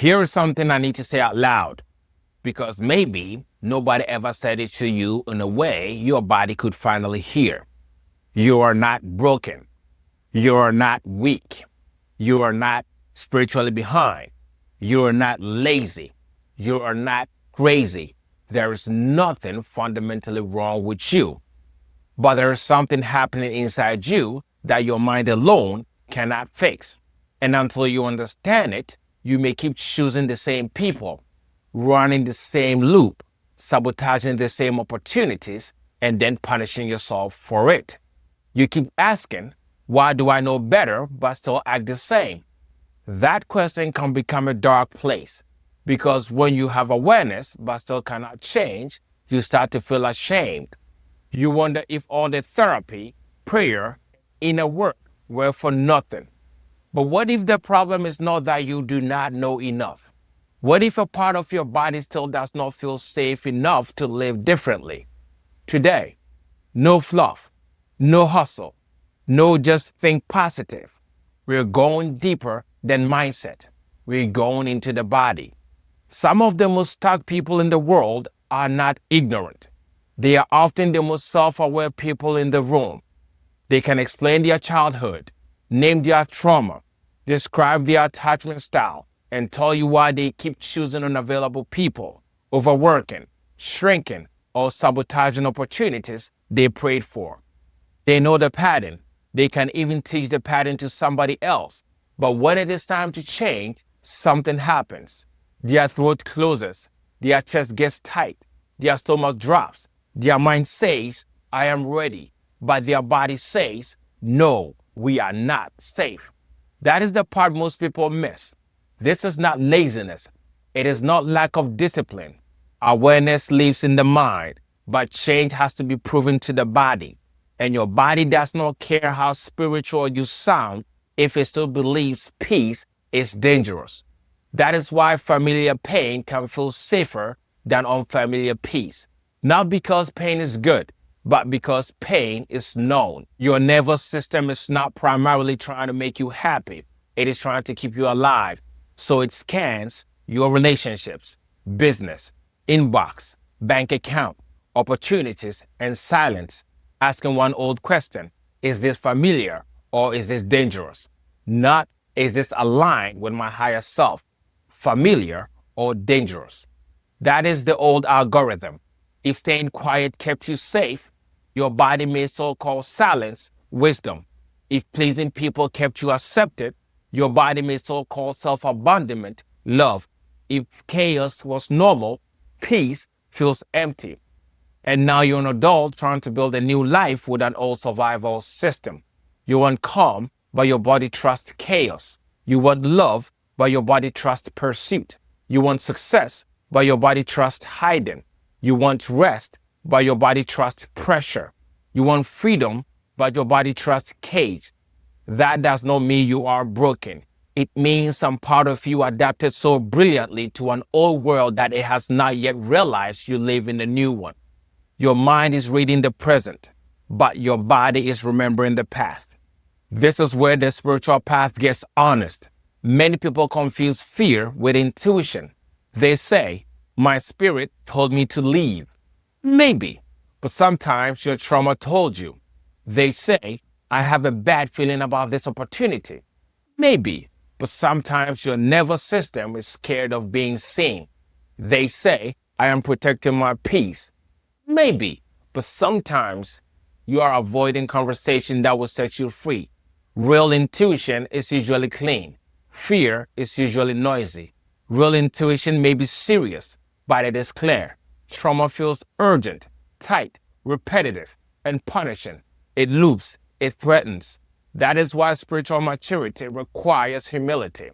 Here is something I need to say out loud because maybe nobody ever said it to you in a way your body could finally hear. You are not broken. You are not weak. You are not spiritually behind. You are not lazy. You are not crazy. There is nothing fundamentally wrong with you. But there is something happening inside you that your mind alone cannot fix. And until you understand it, you may keep choosing the same people, running the same loop, sabotaging the same opportunities, and then punishing yourself for it. You keep asking, why do I know better but still act the same? That question can become a dark place because when you have awareness but still cannot change, you start to feel ashamed. You wonder if all the therapy, prayer, inner work were for nothing. But what if the problem is not that you do not know enough? What if a part of your body still does not feel safe enough to live differently? Today, no fluff, no hustle, no just think positive. We're going deeper than mindset. We're going into the body. Some of the most stuck people in the world are not ignorant. They are often the most self-aware people in the room. They can explain their childhood, name their trauma, describe their attachment style, and tell you why they keep choosing unavailable people, overworking, shrinking, or sabotaging opportunities they prayed for. They know the pattern. They can even teach the pattern to somebody else. But when it is time to change, something happens. Their throat closes, their chest gets tight, their stomach drops, their mind says, I am ready, but their body says, no, we are not safe. That is the part most people miss. This is not laziness. It is not lack of discipline. Awareness lives in the mind, but change has to be proven to the body. And your body does not care how spiritual you sound if it still believes peace is dangerous. That is why familiar pain can feel safer than unfamiliar peace. Not because pain is good, but because pain is known. Your nervous system is not primarily trying to make you happy. It is trying to keep you alive. So it scans your relationships, business, inbox, bank account, opportunities, and silence, asking one old question, is this familiar or is this dangerous? Not, is this aligned with my higher self? Familiar or dangerous? That is the old algorithm. If staying quiet kept you safe, your body may so-called silence wisdom. If pleasing people kept you accepted, your body may so-called self-abandonment love. If chaos was normal, peace feels empty. And now you're an adult trying to build a new life with an old survival system. You want calm, but your body trusts chaos. You want love, but your body trusts pursuit. You want success, but your body trusts hiding. You want rest, but your body trusts pressure. You want freedom, but your body trusts cage. That does not mean you are broken. It means some part of you adapted so brilliantly to an old world that it has not yet realized you live in a new one. Your mind is reading the present, but your body is remembering the past. This is where the spiritual path gets honest. Many people confuse fear with intuition. They say, my spirit told me to leave. Maybe, but sometimes your trauma told you. They say, I have a bad feeling about this opportunity. Maybe, but sometimes your nervous system is scared of being seen. They say, I am protecting my peace. Maybe, but sometimes you are avoiding conversation that will set you free. Real intuition is usually clean. Fear is usually noisy. Real intuition may be serious, but it is clear. Trauma feels urgent, tight, repetitive, and punishing. It loops, it threatens. That is why spiritual maturity requires humility.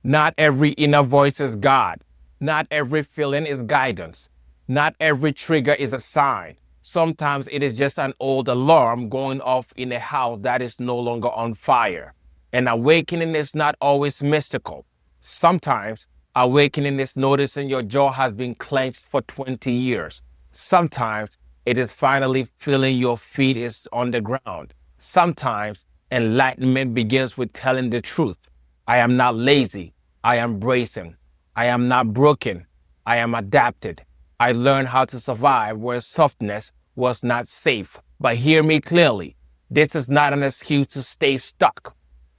Not every inner voice is God. Not every feeling is guidance. Not every trigger is a sign. Sometimes it is just an old alarm going off in a house that is no longer on fire. And awakening is not always mystical. Sometimes awakening is noticing your jaw has been clenched for 20 years. Sometimes it is finally feeling your feet is on the ground. Sometimes enlightenment begins with telling the truth. I am not lazy. I am bracing. I am not broken. I am adapted. I learned how to survive where softness was not safe. But hear me clearly. This is not an excuse to stay stuck.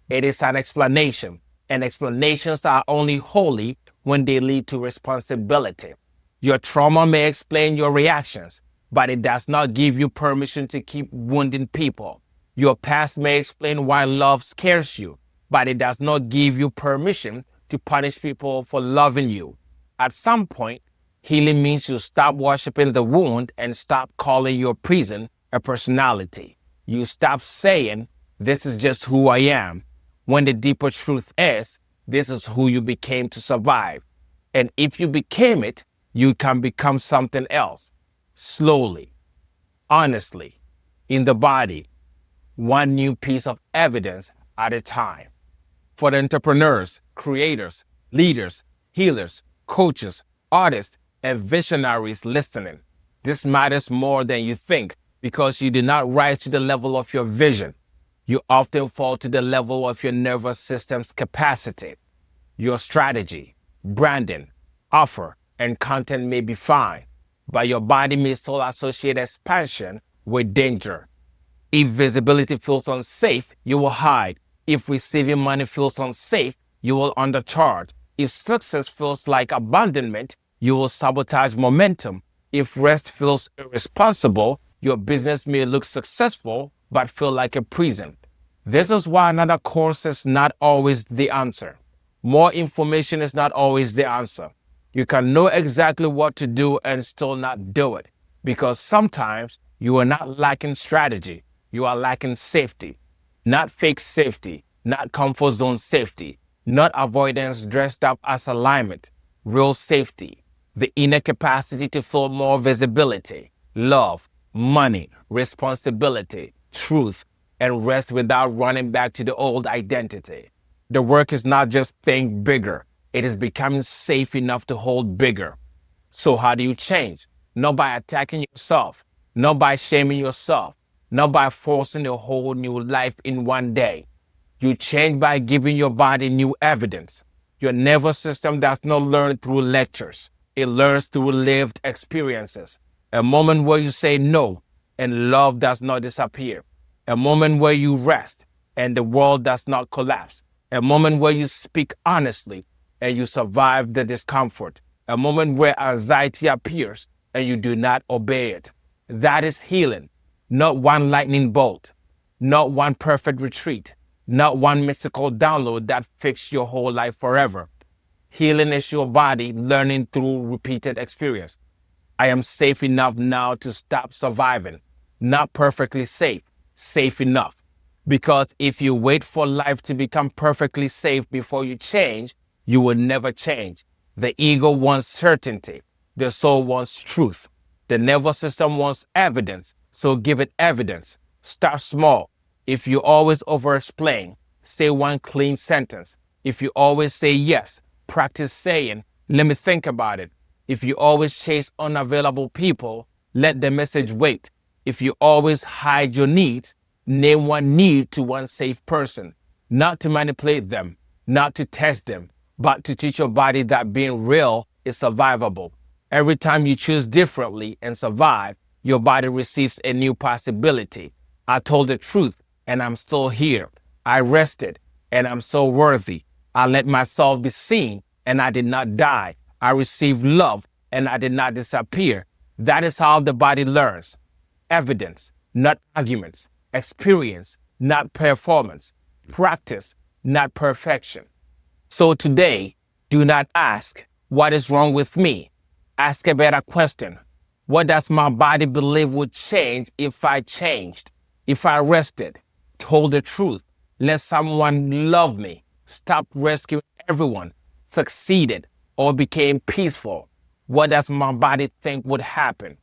It is an explanation. And explanations are only holy when they lead to responsibility. Your trauma may explain your reactions, but it does not give you permission to keep wounding people. Your past may explain why love scares you, but it does not give you permission to punish people for loving you. At some point, healing means you stop worshiping the wound and stop calling your prison a personality. You stop saying, "This is just who I am," when the deeper truth is, this is who you became to survive. And if you became it, you can become something else. Slowly, honestly, in the body, one new piece of evidence at a time. For the entrepreneurs, creators, leaders, healers, coaches, artists, and visionaries listening, this matters more than you think because you did not rise to the level of your vision. You often fall to the level of your nervous system's capacity. Your strategy, branding, offer, and content may be fine, but your body may still associate expansion with danger. If visibility feels unsafe, you will hide. If receiving money feels unsafe, you will undercharge. If success feels like abandonment, you will sabotage momentum. If rest feels irresponsible, your business may look successful but feel like a prison. This is why another course is not always the answer. More information is not always the answer. You can know exactly what to do and still not do it because sometimes you are not lacking strategy. You are lacking safety. Not fake safety, not comfort zone safety, not avoidance dressed up as alignment. Real safety, the inner capacity to feel more visibility, love, money, responsibility, truth, and rest without running back to the old identity. The work is not just think bigger, it is becoming safe enough to hold bigger. So how do you change? Not by attacking yourself, not by shaming yourself, not by forcing a whole new life in one day. You change by giving your body new evidence. Your nervous system does not learn through lectures. It learns through lived experiences. A moment where you say no and love does not disappear. A moment where you rest and the world does not collapse. A moment where you speak honestly and you survive the discomfort. A moment where anxiety appears and you do not obey it. That is healing. Not one lightning bolt, not one perfect retreat, not one mystical download that fixed your whole life forever. Healing is your body learning through repeated experience. I am safe enough now to stop surviving. Not perfectly safe, safe enough. Because if you wait for life to become perfectly safe before you change, you will never change. The ego wants certainty. The soul wants truth. The nervous system wants evidence. So give it evidence. Start small. If you always over-explain, say one clean sentence. If you always say yes, practice saying, "Let me think about it." If you always chase unavailable people, let the message wait. If you always hide your needs, name one need to one safe person. Not to manipulate them, not to test them, but to teach your body that being real is survivable. Every time you choose differently and survive, your body receives a new possibility. I told the truth and I'm still here. I rested and I'm so worthy. I let myself be seen and I did not die. I received love and I did not disappear. That is how the body learns. Evidence, not arguments. Experience, not performance. Practice, not perfection. So today, do not ask, what is wrong with me? Ask a better question. What does my body believe would change if I changed? If I rested, told the truth, let someone love me, stopped rescuing everyone, succeeded, or became peaceful? What does my body think would happen?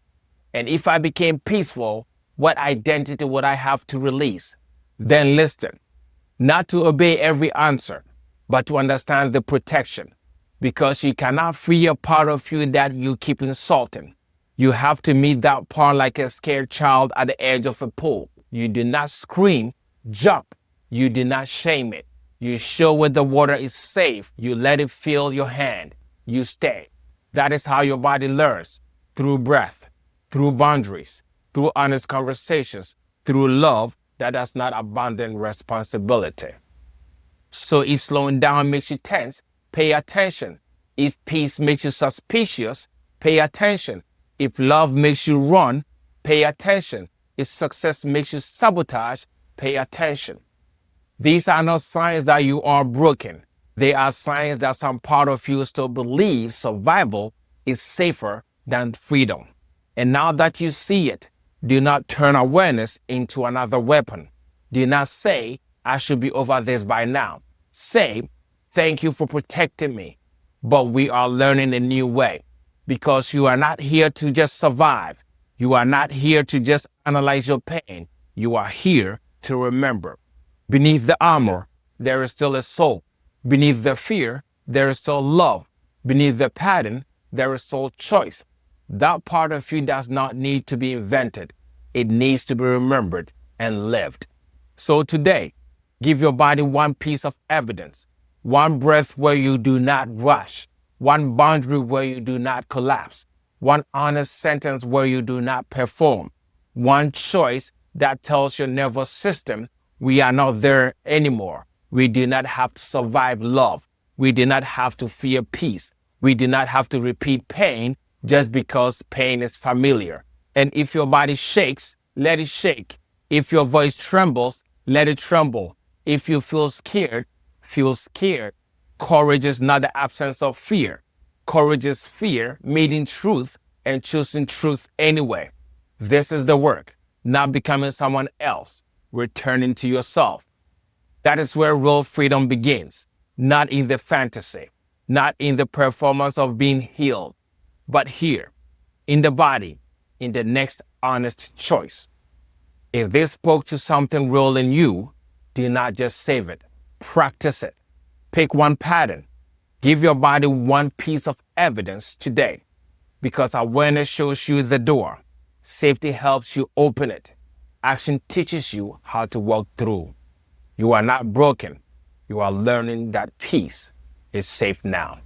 And if I became peaceful, what identity would I have to release? Then listen, not to obey every answer, but to understand the protection. Because you cannot free a part of you that you keep insulting. You have to meet that part like a scared child at the edge of a pool. You do not scream, jump. You do not shame it. You show where the water is safe. You let it feel your hand. you stay. That is how your body learns, through breath, through boundaries, through honest conversations, through love that does not abandon responsibility. So if slowing down makes you tense, pay attention. If peace makes you suspicious, pay attention. If love makes you run, pay attention. If success makes you sabotage, pay attention. These are not signs that you are broken. They are signs that some part of you still believes survival is safer than freedom. And now that you see it, do not turn awareness into another weapon. Do not say, I should be over this by now. Say, thank you for protecting me, but we are learning a new way, because you are not here to just survive. You are not here to just analyze your pain. You are here to remember. Beneath the armor, there is still a soul. Beneath the fear, there is still love. Beneath the pattern, there is still choice. That part of you does not need to be invented. It needs to be remembered and lived. So today, give your body one piece of evidence, one breath where you do not rush, one boundary where you do not collapse, one honest sentence where you do not perform, one choice that tells your nervous system, we are not there anymore. We do not have to survive love. We do not have to fear peace. We do not have to repeat pain just because pain is familiar. And if your body shakes, let it shake. If your voice trembles, let it tremble. If you feel scared, feel scared. Courage is not the absence of fear. Courage is fear meeting truth and choosing truth anyway. This is the work, not becoming someone else, returning to yourself. That is where real freedom begins, not in the fantasy, not in the performance of being healed, but here, in the body, in the next honest choice. If this spoke to something real in you, do not just save it, practice it. Pick one pattern. Give your body one piece of evidence today, because awareness shows you the door. Safety helps you open it. Action teaches you how to walk through. You are not broken. You are learning that peace is safe now.